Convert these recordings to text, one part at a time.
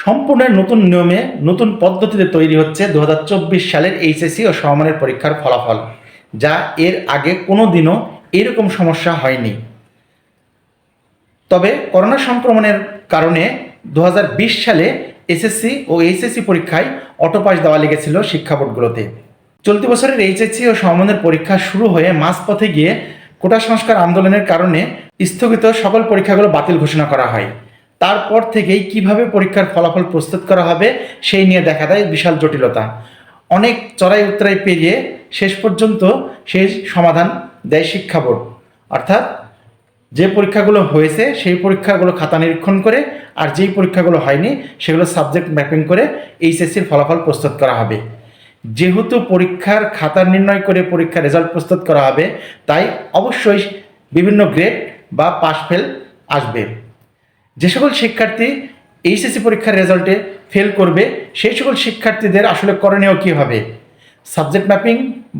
সম্পূর্ণ নতুন নিয়মে নতুন পদ্ধতিতে তৈরি হচ্ছে 2024 সালের এইচএসসি ও সমমানের পরীক্ষার ফলাফল, যা এর আগে কোনো দিনও এরকম সমস্যা হয়নি। তবে করোনা সংক্রমণের কারণে 2020 সালে এসএসসি ও এইচএসসি পরীক্ষায় অটোপাস দেওয়া লেগেছিল শিক্ষা বোর্ডগুলোতে। চলতি বছরের এইচএসসি ও সমমানের পরীক্ষা শুরু হয়ে মাঝপথে গিয়ে কোটা সংস্কার আন্দোলনের কারণে স্থগিত সকল পরীক্ষাগুলো বাতিল ঘোষণা করা হয়। তারপর থেকেই কিভাবে পরীক্ষার ফলাফল প্রস্তুত করা হবে সেই নিয়ে দেখা দেয় বিশাল জটিলতা। অনেক চড়াই উতরাই পেরিয়ে শেষ পর্যন্ত সেই সমাধান দেয় শিক্ষা বোর্ড, অর্থাৎ যে পরীক্ষাগুলো হয়েছে সেই পরীক্ষাগুলো খাতা নিরীক্ষণ করে, আর যেই পরীক্ষাগুলো হয়নি সেগুলো সাবজেক্ট ম্যাপিং করে এইচএসসির ফলাফল প্রস্তুত করা হবে। যেহেতু পরীক্ষার খাতা নির্ণয় করে পরীক্ষার রেজাল্ট প্রস্তুত করা হবে, তাই অবশ্যই বিভিন্ন গ্রেড বা পাস ফেল আসবে। যে সকল শিক্ষার্থী এইচএসসি পরীক্ষার রেজাল্টে ফেল করবে সেই সকল শিক্ষার্থীদের আসলে করণীয় কী হবে? সাবজেক্ট ম্যাপিং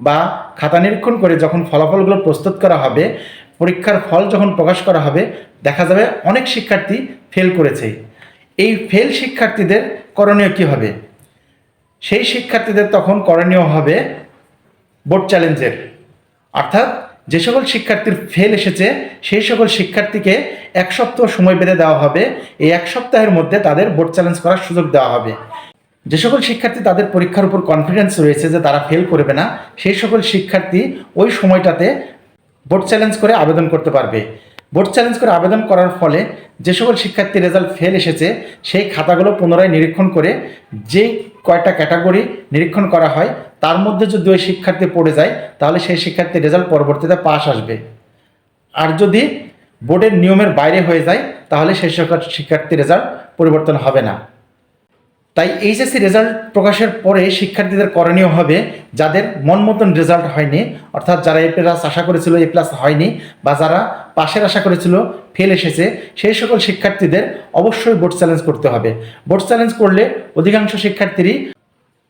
বা খাতা নিরীক্ষণ করে যখন ফলাফলগুলো প্রস্তুত করা হবে, পরীক্ষার ফল যখন প্রকাশ করা হবে, দেখা যাবে অনেক শিক্ষার্থী ফেল করেছে। এই ফেল শিক্ষার্থীদের করণীয় কী হবে? সেই শিক্ষার্থীদের তখন করণীয় হবে বোর্ড চ্যালেঞ্জের, অর্থাৎ যে সকল শিক্ষার্থীর ফেল এসেছে সেই সকল শিক্ষার্থীকে 1 সপ্তাহ সময় বেঁধে দেওয়া হবে। এই 1 সপ্তাহের মধ্যে তাদের বোর্ড চ্যালেঞ্জ করার সুযোগ দেওয়া হবে। যে সকল শিক্ষার্থী তাদের পরীক্ষার উপর কনফিডেন্স রয়েছে যে তারা ফেল করবে না, সেই সকল শিক্ষার্থী ওই সময়টাতে বোর্ড চ্যালেঞ্জ করে আবেদন করতে পারবে। বোর্ড চ্যালেঞ্জ করে আবেদন করার ফলে যে সকল শিক্ষার্থীর রেজাল্ট ফেল এসেছে সেই খাতাগুলো পুনরায় নিরীক্ষণ করে যেই কয়টা ক্যাটাগরি নিরীক্ষণ করা হয় তার মধ্যে যদি ওই শিক্ষার্থী পড়ে যায় তাহলে সেই শিক্ষার্থীর রেজাল্ট পরবর্তীতে পাস আসবে। আর যদি বোর্ডের নিয়মের বাইরে হয়ে যায় তাহলে সেই সকল শিক্ষার্থীর রেজাল্ট পরিবর্তন হবে না। তাই এইচএসসি রেজাল্ট প্রকাশের পরে শিক্ষার্থীদের করণীয় হবে, যাদের মন মতন রেজাল্ট হয়নি, অর্থাৎ যারা এ প্লাস আশা করেছিল এ প্লাস হয়নি, বা যারা পাশের আশা করেছিল ফেল এসেছে, সেই সকল শিক্ষার্থীদের অবশ্যই বোর্ড চ্যালেঞ্জ করতে হবে। বোর্ড চ্যালেঞ্জ করলে অধিকাংশ শিক্ষার্থীরই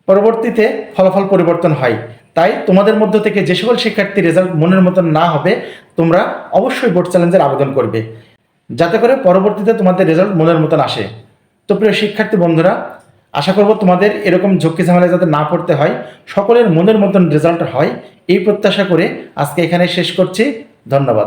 পরবর্তীতে ফলাফল পরিবর্তন হয়। তাই তোমাদের মধ্য থেকে যে সকল শিক্ষার্থীর রেজাল্ট মনের মতন না হবে, তোমরা অবশ্যই বোর্ড চ্যালেঞ্জের আবেদন করবে, যাতে করে পরবর্তীতে তোমাদের রেজাল্ট মনের মতন আসে। তো প্রিয় শিক্ষার্থী বন্ধুরা, আশা করব তোমাদের এরকম ঝক্কি ঝামেলা যাতে না পড়তে হয়, সকলের মনের মতন রেজাল্ট হয়, এই প্রত্যাশা করে আজকে এখানে শেষ করছি। ধন্যবাদ।